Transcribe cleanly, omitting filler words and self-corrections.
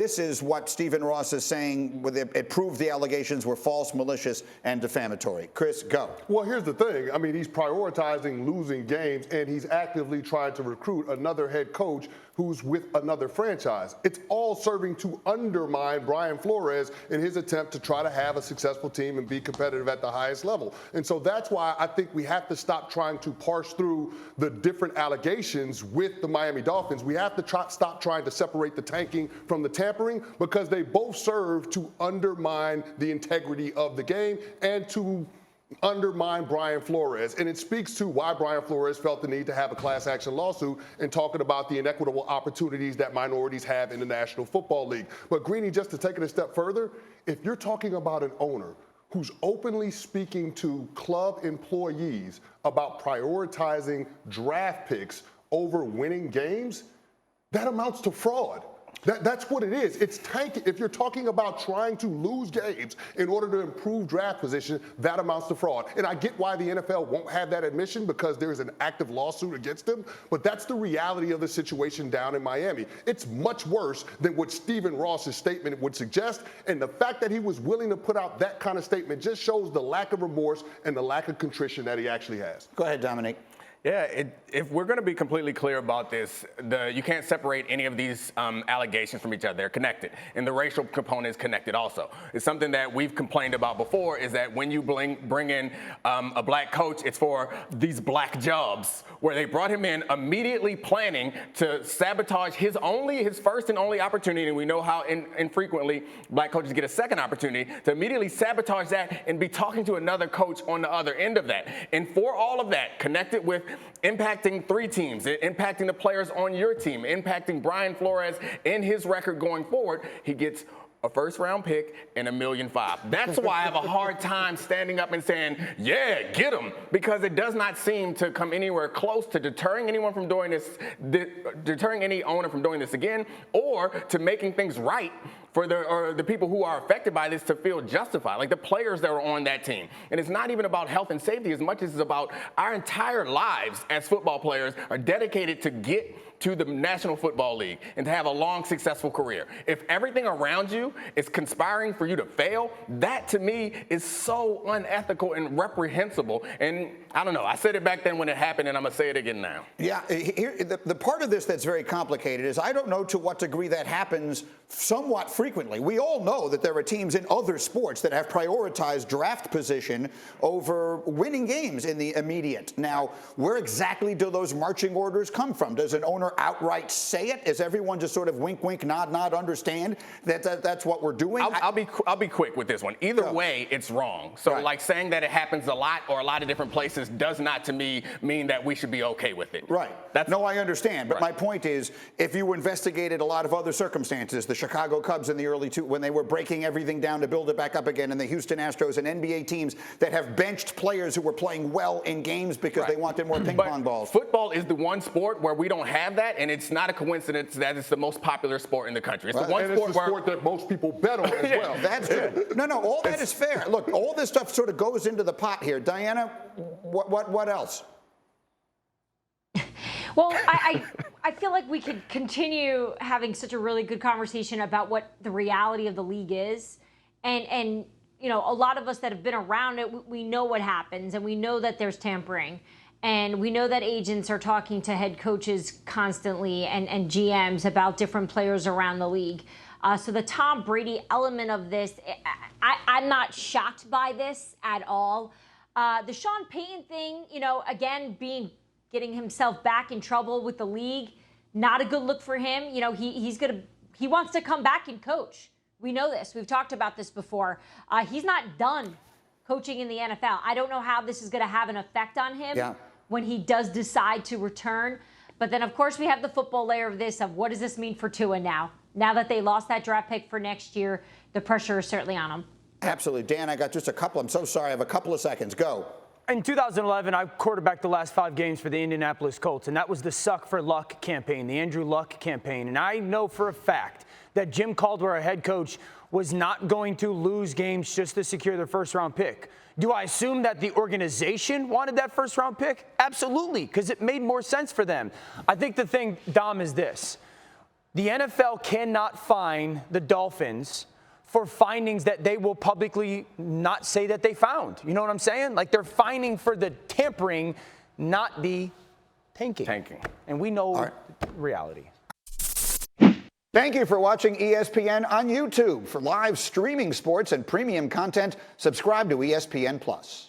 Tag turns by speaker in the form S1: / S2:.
S1: This is what Stephen Ross is saying. It proved the allegations were false, malicious, and defamatory. Chris, go.
S2: Well, here's the thing. I mean, he's prioritizing losing games, and he's actively trying to recruit another head coach who's with another franchise. It's all serving to undermine Brian Flores in his attempt to try to have a successful team and be competitive at the highest level. And so that's why I think we have to stop trying to parse through the different allegations with the Miami Dolphins. We have to stop trying to separate the tanking from the tampering, because they both serve to undermine the integrity of the game and to undermine Brian Flores. And it speaks to why Brian Flores felt the need to have a class action lawsuit and talking about the inequitable opportunities that minorities have in the National Football League. But Greeny, just to take it a step further, if you're talking about an owner who's openly speaking to club employees about prioritizing draft picks over winning games, that amounts to fraud. That's what it is. It's tanking. If you're talking about trying to lose games in order to improve draft position, that amounts to fraud. And I get why the NFL won't have that admission, because there's an active lawsuit against them. But that's the reality of the situation down in Miami. It's much worse than what Stephen Ross's statement would suggest. And the fact that he was willing to put out that kind of statement just shows the lack of remorse and the lack of contrition that he actually has.
S1: Go ahead, Dominic.
S3: Yeah, if we're going to be completely clear about this, you can't separate any of these allegations from each other. They're connected, and the racial component is connected also. It's something that we've complained about before, is that when you bring in a black coach, it's for these black jobs, where they brought him in immediately planning to sabotage his first and only opportunity. And we know how infrequently black coaches get a second opportunity to immediately sabotage that and be talking to another coach on the other end of that. And for all of that, connected with impacting three teams, impacting the players on your team, impacting Brian Flores in his record going forward, he gets a first-round pick and $1.5 million. That's why I have a hard time standing up and saying, yeah, get him, because it does not seem to come anywhere close to deterring anyone from doing this, deterring any owner from doing this again, or to making things right for the people who are affected by this to feel justified, like the players that are on that team. And it's not even about health and safety as much as it's about our entire lives as football players are dedicated to get to the National Football League and to have a long, successful career. If everything around you is conspiring for you to fail, that to me is so unethical and reprehensible. And I don't know, I said it back then when it happened, and I'm gonna say it again now.
S1: Yeah, the part of this that's very complicated is I don't know to what degree that happens somewhat frequently. We all know that there are teams in other sports that have prioritized draft position over winning games in the immediate. Now, where exactly do those marching orders come from? Does an owner outright say it? Is everyone just sort of wink, wink, nod, nod, understand that that's what we're doing?
S3: I'll be quick with this one. Either way, it's wrong. So
S1: right.
S3: Like saying that it happens a lot or a lot of different places does not to me mean that we should be okay with it.
S1: Right. No, I understand. But my point is, if you investigated a lot of other circumstances, the Chicago Cubs in the early when they were breaking everything down to build it back up again, and the Houston Astros and NBA teams that have benched players who were playing well in games because they wanted more ping pong balls.
S3: Football is the one sport where we don't have that, and it's not a coincidence that it's the most popular sport in the country. It's the one
S2: sport that most people bet on as well.
S1: That's true. No, all that is fair. Look, all this stuff sort of goes into the pot here. Diana, what else?
S4: Well, I feel like we could continue having such a really good conversation about what the reality of the league is. And you know, a lot of us that have been around it, we know what happens, and we know that there's tampering. And we know that agents are talking to head coaches constantly and GMs about different players around the league. So the Tom Brady element of this, I'm not shocked by this at all. The Sean Payton thing, you know, again, getting himself back in trouble with the league, not a good look for him. You know, he wants to come back and coach. We know this. We've talked about this before. He's not done coaching in the NFL. I don't know how this is going to have an effect on him when he does decide to return. But then, of course, we have the football layer of this, of what does this mean for Tua now? Now that they lost that draft pick for next year, the pressure is certainly on him.
S1: Absolutely. Dan, I got just a couple. I'm so sorry. I have a couple of seconds. Go.
S5: In 2011, I quarterbacked the last 5 games for the Indianapolis Colts, and that was the Suck for Luck campaign, the Andrew Luck campaign. And I know for a fact that Jim Caldwell, our head coach, was not going to lose games just to secure their first-round pick. Do I assume that the organization wanted that first-round pick? Absolutely, because it made more sense for them. I think the thing, Dom, is this. The NFL cannot fine the Dolphins for findings that they will publicly not say that they found. You know what I'm saying? Like, they're fining for the tampering, not the tanking. And we know reality.
S1: Thank you for watching ESPN on YouTube. For live streaming sports and premium content, subscribe to ESPN+.